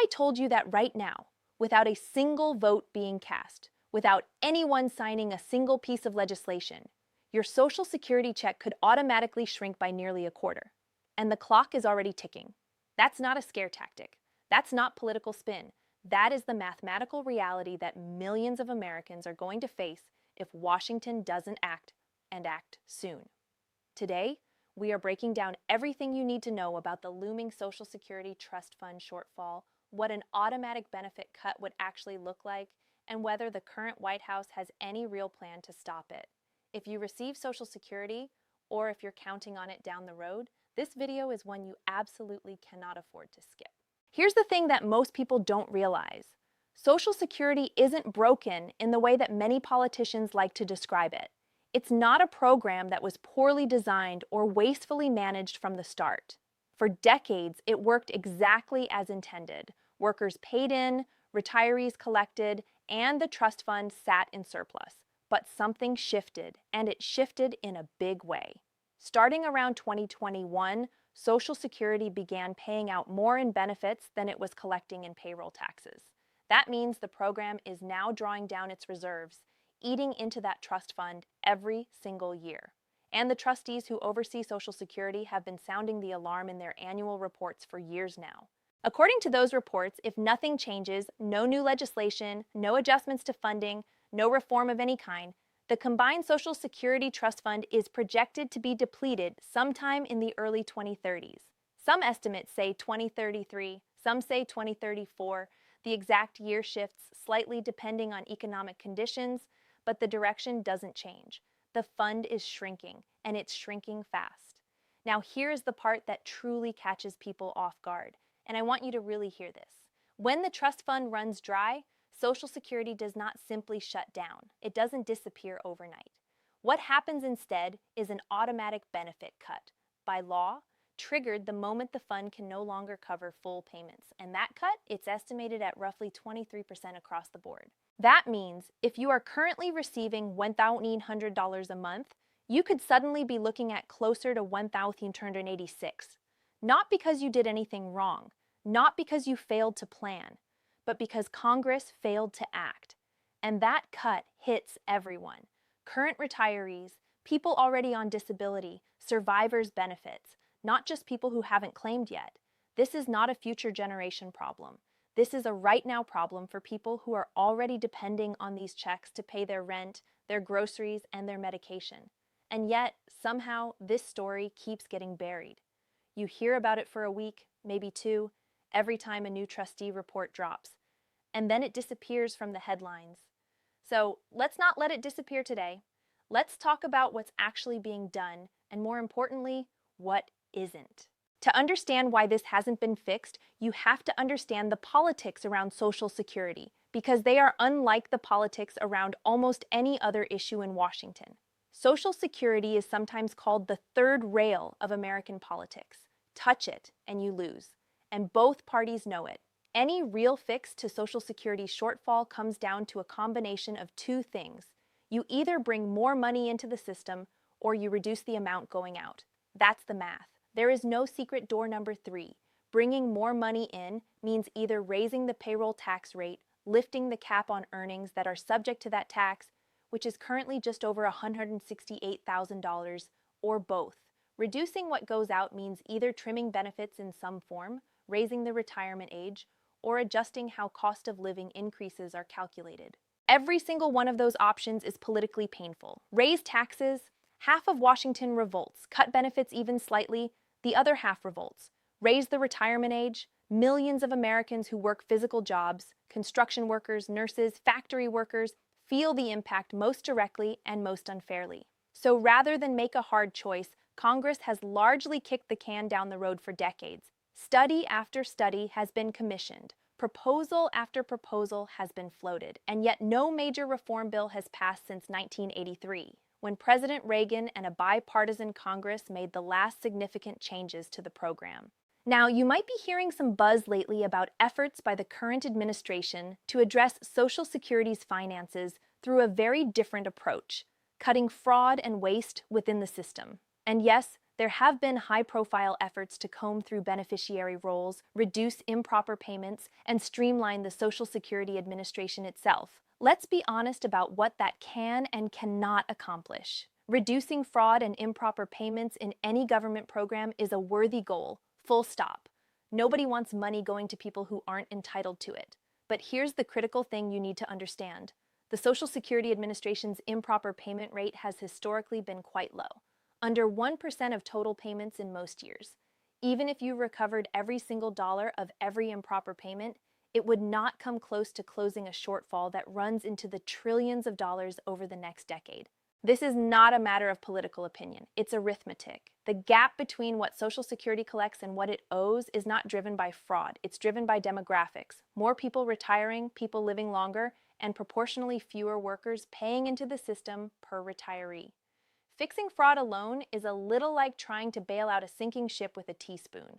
I told you that right now, without a single vote being cast, without anyone signing a single piece of legislation, your Social Security check could automatically shrink by nearly a quarter? And the clock is already ticking. That's not a scare tactic. That's not political spin. That is the mathematical reality that millions of Americans are going to face if Washington doesn't act, and act soon. Today, we are breaking down everything you need to know about the looming Social Security Trust Fund shortfall, what an automatic benefit cut would actually look like, and whether the current White House has any real plan to stop it. If you receive Social Security, or if you're counting on it down the road, this video is one you absolutely cannot afford to skip. Here's the thing that most people don't realize. Social Security isn't broken in the way that many politicians like to describe it. It's not a program that was poorly designed or wastefully managed from the start. For decades, it worked exactly as intended. Workers paid in, retirees collected, and the trust fund sat in surplus. But something shifted, and it shifted in a big way. Starting around 2021, Social Security began paying out more in benefits than it was collecting in payroll taxes. That means the program is now drawing down its reserves, eating into that trust fund every single year. And the trustees who oversee Social Security have been sounding the alarm in their annual reports for years now. According to those reports, if nothing changes, no new legislation, no adjustments to funding, no reform of any kind, the combined Social Security Trust Fund is projected to be depleted sometime in the early 2030s. Some estimates say 2033, some say 2034. The exact year shifts slightly depending on economic conditions, but the direction doesn't change. The fund is shrinking, and it's shrinking fast. Now, here's the part that truly catches people off guard, and I want you to really hear this. When the trust fund runs dry, Social Security does not simply shut down. It doesn't disappear overnight. What happens instead is an automatic benefit cut, by law, triggered the moment the fund can no longer cover full payments. And that cut, it's estimated at roughly 23% across the board. That means if you are currently receiving $1,800 a month, you could suddenly be looking at closer to $1,886. Not because you did anything wrong, not because you failed to plan, but because Congress failed to act. And that cut hits everyone. Current retirees, people already on disability, survivors' benefits, not just people who haven't claimed yet. This is not a future generation problem. This is a right now problem for people who are already depending on these checks to pay their rent, their groceries, and their medication. And yet, somehow, this story keeps getting buried. You hear about it for a week, maybe two, every time a new trustee report drops. And then it disappears from the headlines. So let's not let it disappear today. Let's talk about what's actually being done, and more importantly, what isn't. To understand why this hasn't been fixed, you have to understand the politics around Social Security, because they are unlike the politics around almost any other issue in Washington. Social Security is sometimes called the third rail of American politics. Touch it, and you lose. And both parties know it. Any real fix to Social Security's shortfall comes down to a combination of two things. You either bring more money into the system, or you reduce the amount going out. That's the math. There is no secret door number 3. Bringing more money in means either raising the payroll tax rate, lifting the cap on earnings that are subject to that tax, which is currently just over $168,000, or both. Reducing what goes out means either trimming benefits in some form, raising the retirement age, or adjusting how cost of living increases are calculated. Every single one of those options is politically painful. Raise taxes, half of Washington revolts. Cut benefits even slightly, the other half revolts. Raise the retirement age, millions of Americans who work physical jobs, construction workers, nurses, factory workers, feel the impact most directly and most unfairly. So rather than make a hard choice, Congress has largely kicked the can down the road for decades. Study after study has been commissioned. Proposal after proposal has been floated, and yet no major reform bill has passed since 1983, when President Reagan and a bipartisan Congress made the last significant changes to the program. Now, you might be hearing some buzz lately about efforts by the current administration to address Social Security's finances through a very different approach, cutting fraud and waste within the system. And yes, There have been high-profile efforts to comb through beneficiary rolls, reduce improper payments, and streamline the Social Security Administration itself. Let's be honest about what that can and cannot accomplish. Reducing fraud and improper payments in any government program is a worthy goal, full stop. Nobody wants money going to people who aren't entitled to it. But here's the critical thing you need to understand. The Social Security Administration's improper payment rate has historically been quite low, under 1% of total payments in most years. Even if you recovered every single dollar of every improper payment, it would not come close to closing a shortfall that runs into the trillions of dollars over the next decade. This is not a matter of political opinion, it's arithmetic. The gap between what Social Security collects and what it owes is not driven by fraud, it's driven by demographics. More people retiring, people living longer, and proportionally fewer workers paying into the system per retiree. Fixing fraud alone is a little like trying to bail out a sinking ship with a teaspoon.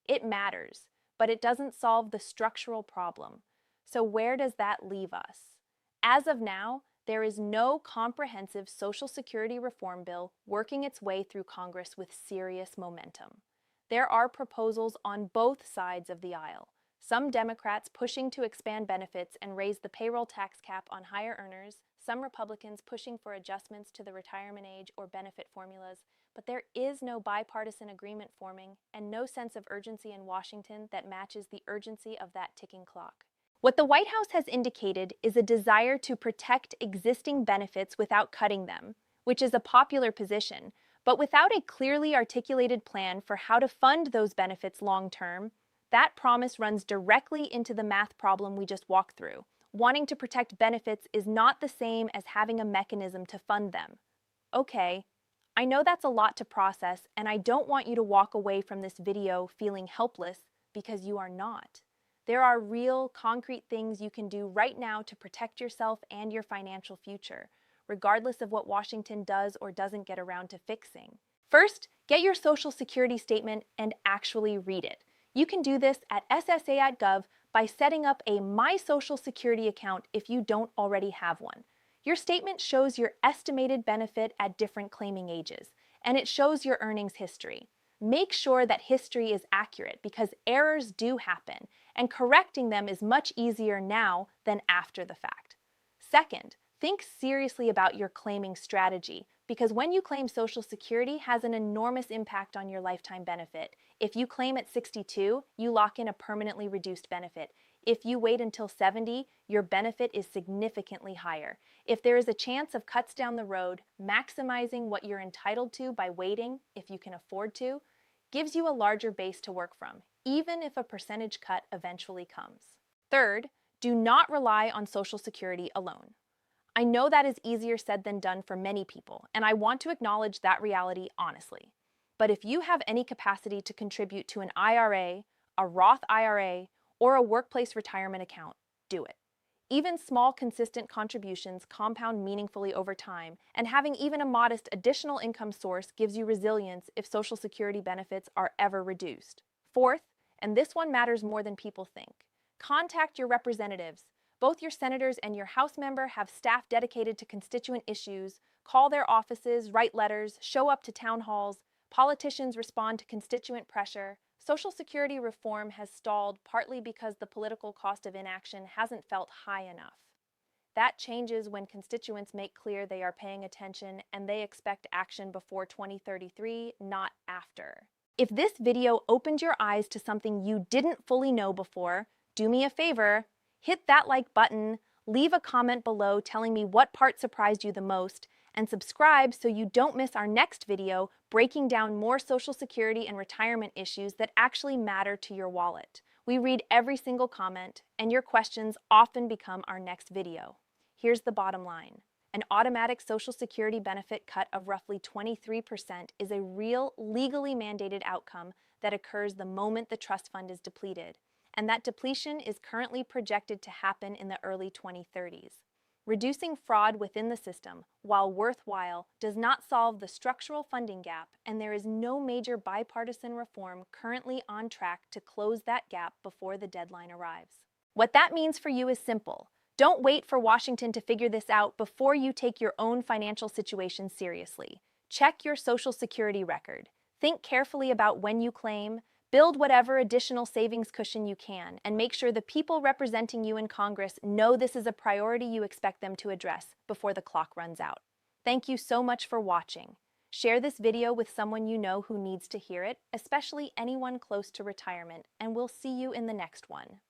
It matters, but it doesn't solve the structural problem. So where does that leave us? As of now, there is no comprehensive Social Security reform bill working its way through Congress with serious momentum. There are proposals on both sides of the aisle. Some Democrats pushing to expand benefits and raise the payroll tax cap on higher earners, some Republicans pushing for adjustments to the retirement age or benefit formulas, but there is no bipartisan agreement forming and no sense of urgency in Washington that matches the urgency of that ticking clock. What the White House has indicated is a desire to protect existing benefits without cutting them, which is a popular position, but without a clearly articulated plan for how to fund those benefits long-term, that promise runs directly into the math problem we just walked through. Wanting to protect benefits is not the same as having a mechanism to fund them. Okay, I know that's a lot to process, and I don't want you to walk away from this video feeling helpless, because you are not. There are real, concrete things you can do right now to protect yourself and your financial future, regardless of what Washington does or doesn't get around to fixing. First, get your Social Security statement and actually read it. You can do this at ssa.gov by setting up a My Social Security account if you don't already have one. Your statement shows your estimated benefit at different claiming ages, and it shows your earnings history. Make sure that history is accurate because errors do happen, and correcting them is much easier now than after the fact. Second, think seriously about your claiming strategy, because when you claim Social Security has an enormous impact on your lifetime benefit. If you claim at 62, you lock in a permanently reduced benefit. If you wait until 70, your benefit is significantly higher. If there is a chance of cuts down the road, maximizing what you're entitled to by waiting, if you can afford to, gives you a larger base to work from, even if a percentage cut eventually comes. Third, do not rely on Social Security alone. I know that is easier said than done for many people, and I want to acknowledge that reality honestly. But if you have any capacity to contribute to an IRA, a Roth IRA, or a workplace retirement account, do it. Even small, consistent contributions compound meaningfully over time, and having even a modest additional income source gives you resilience if Social Security benefits are ever reduced. Fourth, and this one matters more than people think, contact your representatives. Both your senators and your House member have staff dedicated to constituent issues. Call their offices, write letters, show up to town halls. Politicians respond to constituent pressure. Social Security reform has stalled partly because the political cost of inaction hasn't felt high enough. That changes when constituents make clear they are paying attention and they expect action before 2033, not after. If this video opened your eyes to something you didn't fully know before, do me a favor, hit that like button, leave a comment below telling me what part surprised you the most, and subscribe so you don't miss our next video breaking down more Social Security and retirement issues that actually matter to your wallet. We read every single comment, and your questions often become our next video. Here's the bottom line. An automatic Social Security benefit cut of roughly 23% is a real, legally mandated outcome that occurs the moment the trust fund is depleted, and that depletion is currently projected to happen in the early 2030s. Reducing fraud within the system, while worthwhile, does not solve the structural funding gap, and there is no major bipartisan reform currently on track to close that gap before the deadline arrives. What that means for you is simple. Don't wait for Washington to figure this out before you take your own financial situation seriously. Check your Social Security record. Think carefully about when you claim, build whatever additional savings cushion you can, and make sure the people representing you in Congress know this is a priority you expect them to address before the clock runs out. Thank you so much for watching. Share this video with someone you know who needs to hear it, especially anyone close to retirement, and we'll see you in the next one.